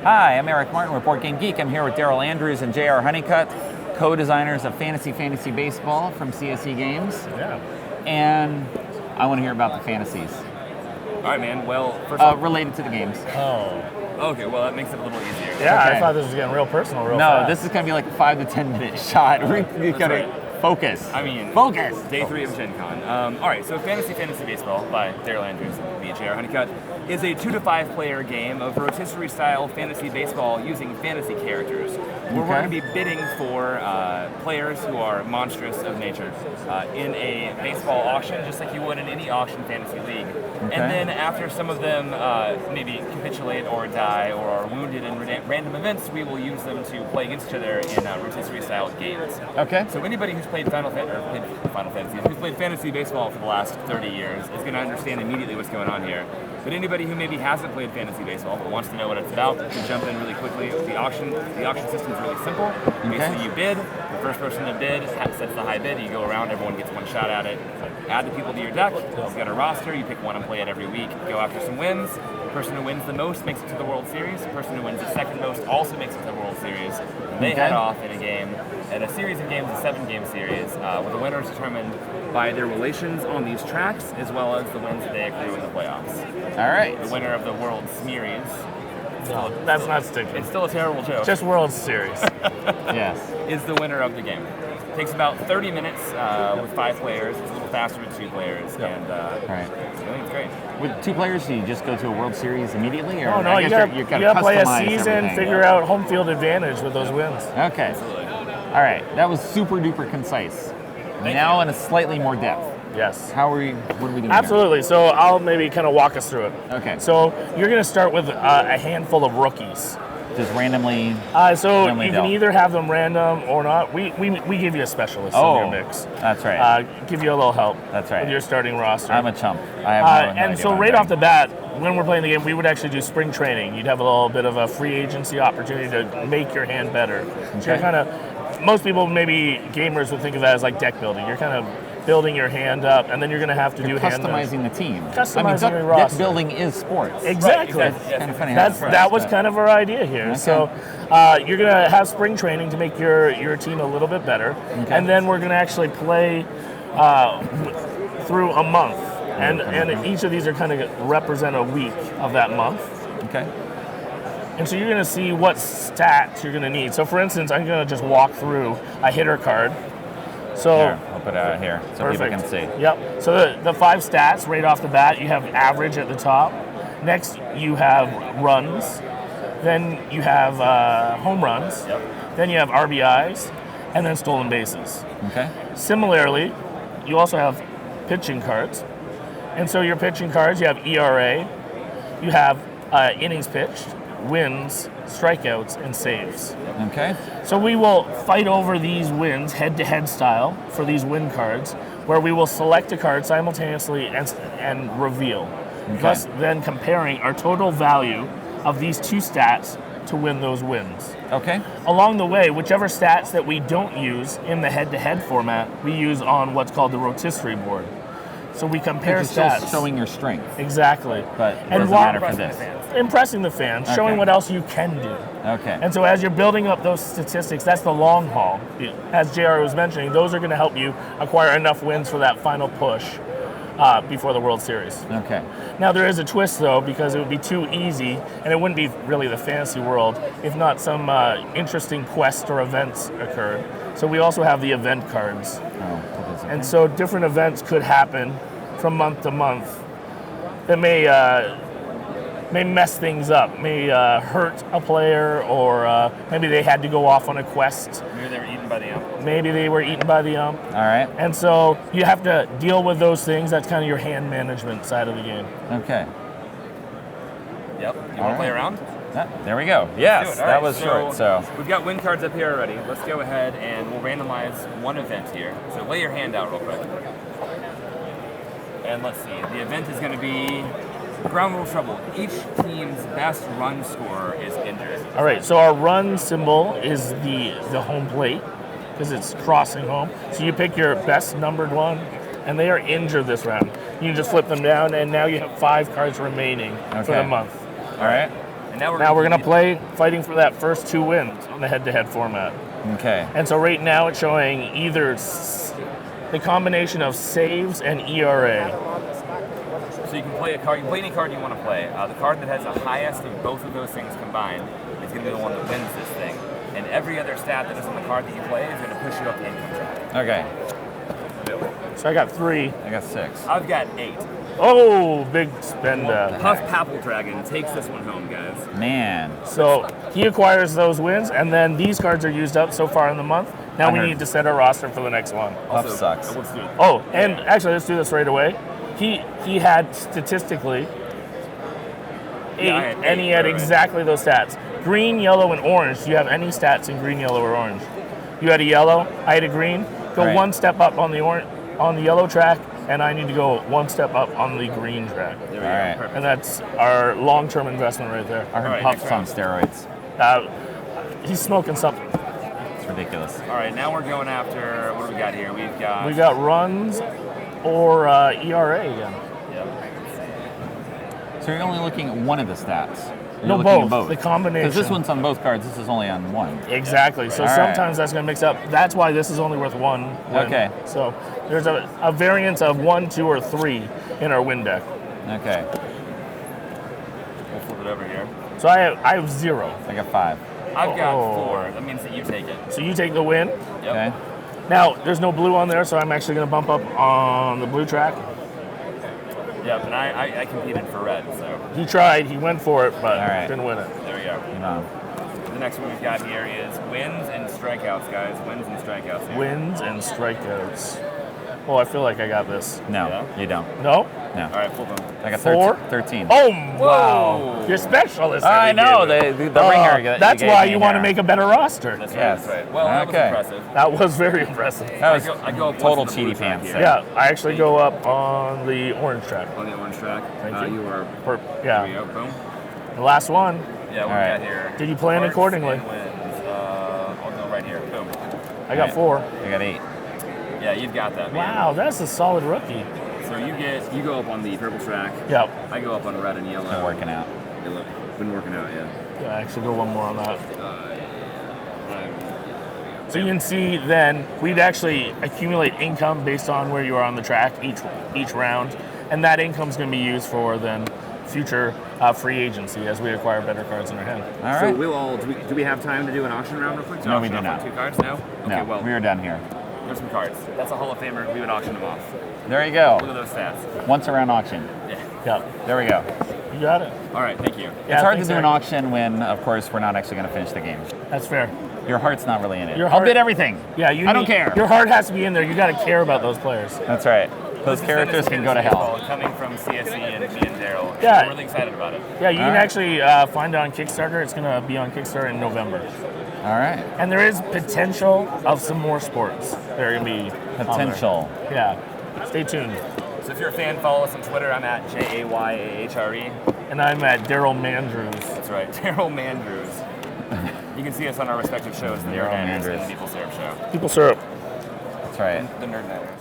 Hi, I'm Eric Martin with Board Game Geek. I'm here with Daryl Andrews and J.R. Honeycutt, co-designers of Fantasy Baseball from CSE Games. Yeah. And I want to hear about the fantasies. All right, man. Well, first of all, related to the games. Oh. okay, well, that makes it a little easier. Yeah, Okay. I thought this was getting real personal real No, fast. this is going to be like a 5 to 10 minute shot. We got to focus. I mean, focus. Day 3 of Gen Con. All right, so Fantasy Baseball by Daryl Andrews and me, J.R. Honeycutt, is a 2 to 5 player game of rotisserie style fantasy baseball using fantasy characters, where we're going to be bidding for players who are monstrous of nature in a baseball auction, just like you would in any auction fantasy league. And then after some of them maybe capitulate or die or are wounded in random events, we will use them to play against each other in rotisserie style games. Okay. So anybody who's played who's played fantasy baseball for the last 30 years is going to understand immediately what's going on here. But anybody who maybe hasn't played fantasy baseball but wants to know what it's about can jump in really quickly. The auction system is really simple. Basically, you bid. The first person to bid sets the high bid. You go around. Everyone gets one shot at it. Add the people to your deck. You've got a roster. You pick one and play it every week. Go after some wins. The person who wins the most makes it to the World Series. The person who wins the second most also makes it to the World Series. They head off in a game. And a series of games, a 7-game series, with the winners determined by their relations on these tracks, as well as the wins that they accrue in the playoffs. All right. The winner of the World Series. No, that's not sticking. It's still a terrible joke. Just World Series. Yes. Is the winner of the game. Takes about 30 minutes with 5 players. It's a little faster with 2 players, and Right. I think it's great. With 2 players, do you just go to a World Series immediately? Or Oh, no, I you guess gotta gotta play a customize season, everything. figure out home field advantage with those wins. Okay. All right. That was super duper concise. Now in a slightly more depth. Yes. What are we doing here? Absolutely. So I'll maybe kind of walk us through it. Okay. So you're going to start with a handful of rookies. Just randomly. So Randomly you can dealt. either have them random or not. We give you a specialist in your mix. That's right. Give you a little help. That's right. With your starting roster. I'm a chump. I have no and idea so what I'm right doing. off the bat, when we're playing the game, we would actually do spring training. You'd have a little bit of a free agency opportunity to make your hand better. So you're kind of, most people, maybe gamers, would think of that as like deck building. You're kind of building your hand up, and then you're going to have to do hand customizing the team. Customizing your deck roster. building is sports. Exactly. Right, It's kind of funny how That was kind of our idea here. Okay. So you're going to have spring training to make your team a little bit better, and then we're going to actually play through a month, and each of these are kind of represent a week of that month. Okay. And so you're going to see what stats you're going to need. So for instance, I'm going to just walk through a hitter card. So Here, I'll put it here so perfect. people can see. Yep. So the 5 stats right off the bat, you have average at the top. Next, you have runs. Then you have home runs. Yep. Then you have RBIs, and then stolen bases. Okay. Similarly, you also have pitching cards. And so your pitching cards, you have ERA, you have innings pitched, wins, strikeouts, and saves. Okay. So we will fight over these wins head-to-head style for these win cards, where we will select a card simultaneously and reveal. Thus then comparing our total value of these 2 stats to win those wins. Okay. Along the way, whichever stats that we don't use in the head-to-head format, we use on what's called the rotisserie board. So we compare You're still stats. showing your strength, Exactly. but it And doesn't while- matter for this. Impressing the fans, showing Okay. what else you can do. Okay. And so as you're building up those statistics, that's the long haul. As JR was mentioning, those are going to help you acquire enough wins for that final push before the World Series. Okay. Now there is a twist though, because it would be too easy, and it wouldn't be really the fantasy world if not some interesting quests or events occurred. So we also have the event cards. And so different events could happen from month to month that may mess things up, may hurt a player, or maybe they had to go off on a quest. Maybe they were eaten by the ump. Maybe they were eaten by the ump. All right. And so you have to deal with those things. That's kind of your hand management side of the game. Okay. Yep. You want to play around? There we go. Yes, Let's do it. All that right, was short. So we've got win cards up here already. Let's go ahead and we'll randomize one event here. So lay your hand out real quick. And let's see. The event is going to be ground rule trouble. Each team's best run scorer is injured. All right, so our run symbol is the home plate because it's crossing home. So you pick your best numbered one, and they are injured this round. You just flip them down, and now you have 5 cards remaining for Okay. the month. All right. And now Now we're gonna play fighting for that first 2 wins on the head-to-head format. Okay. And so right now it's showing either the combination of saves and ERA. So you can play a card. You can play any card you want to play. The card that has the highest of both of those things combined is going to be the one that wins this thing. And every other stat that is on the card that you play is going to push you up the income track. Okay. So I got 3. I got 6. I've got 8. Oh, big spend. Puff Papal Dragon takes this one home, guys. Man. So he acquires those wins, and then these cards are used up so far in the month. Now we need to set our roster for the next one. Puff sucks. Let's do it. Oh, and actually, let's do this right away. He had statistically 8, I had and he 8, had right. exactly those stats. Green, yellow, and orange. Do you have any stats in green, yellow, or orange? You had a yellow. I had a green. Go Right. 1 step up on the yellow track, and I need to go 1 step up on the green track. There we All go. right. Perfect. And that's our long-term investment right there. I heard Alright, Puff's next on steroids. He's smoking something. It's ridiculous. All right, now we're going after, what do we got here? We got runs or ERA again. So you're only looking at one of the stats. You're No, looking at both. The combination. Because this one's on both cards. This is only on one. Exactly. So All right. sometimes that's going to mix up. That's why this is only worth 1 win. Okay. So there's a variance of 1, 2, or 3 in our win deck. Okay. We'll flip it over here. So I have 0. I got 5. I've got Oh. 4. That means that you take it. So you take the win. Yep. Okay. Now there's no blue on there, so I'm actually going to bump up on the blue track. Yep, and I competed for red, so He tried. He went for it, but All right. didn't win it. there we go. You know. The next one we've got here is wins and strikeouts, guys. Wins and strikeouts. Here. Wins and strikeouts. Oh, I feel like I got this. No, Yeah. you don't. No? No. All right, flip them. I got 4? 13. Oh, Whoa. wow. You're specialist. I know. The ringer. that That's you gave why me you want to there. make a better roster. That's Yes. right. That's right. Well, that was Okay. impressive. That was very impressive. That was I go up total once on the blue cheaty track pants. here. Yeah, I actually go up on the orange track. On the orange track. Thank you. You are. For, There we yeah, go. Boom. the last one. Yeah, what All we right. got here? Did you plan Cards accordingly? and wins. I'll go right here. Boom. I got Right. 4. I got 8. Yeah, you've got that, man. Wow, that's a solid rookie. So you go up on the purple track. Yep. I go up on red and yellow. Been working out. Yellow. Been working out, yeah. Yeah, I actually go 1 more on that. So you can see then we'd actually accumulate income based on where you are on the track each round, and that income is going to be used for then future free agency as we acquire better cards in our hand. All So right. we'll all do we have time to do an auction round real quick? To No, we auction do off not. 2 cards? No. No, Okay, well, we are done here. here's some cards. That's a Hall of Famer. We would auction them off. There you Look go. at those stats. Once around auction. Yeah. Yep, There we go. you got it. All right. Thank you. It's hard to thanks, do an Eric. auction when, of course, we're not actually going to finish the game. That's fair. Your heart's not really in it. Your I'll heart- bid everything. Yeah, you. I don't need- care. Your heart has to be in there. You got to care about those players. That's right. Those This is characters Fantasy can go to hell. Baseball Coming from CSE and me and Daryl. Yeah. I'm really excited about it. Yeah, you All can right. actually find it on Kickstarter. It's going to be on Kickstarter in November. All right. And there is potential of some more sports. There are going to be on there. Potential. Yeah. Stay tuned. So if you're a fan, follow us on Twitter. I'm at JAYAHRE. And I'm at Daryl Mandrews. That's right, Daryl Mandrews. You can see us on our respective shows, the Daryl Nerd Niners Mandrews. and the Maple Syrup Show. People syrup. That's right. The Nerd Niners.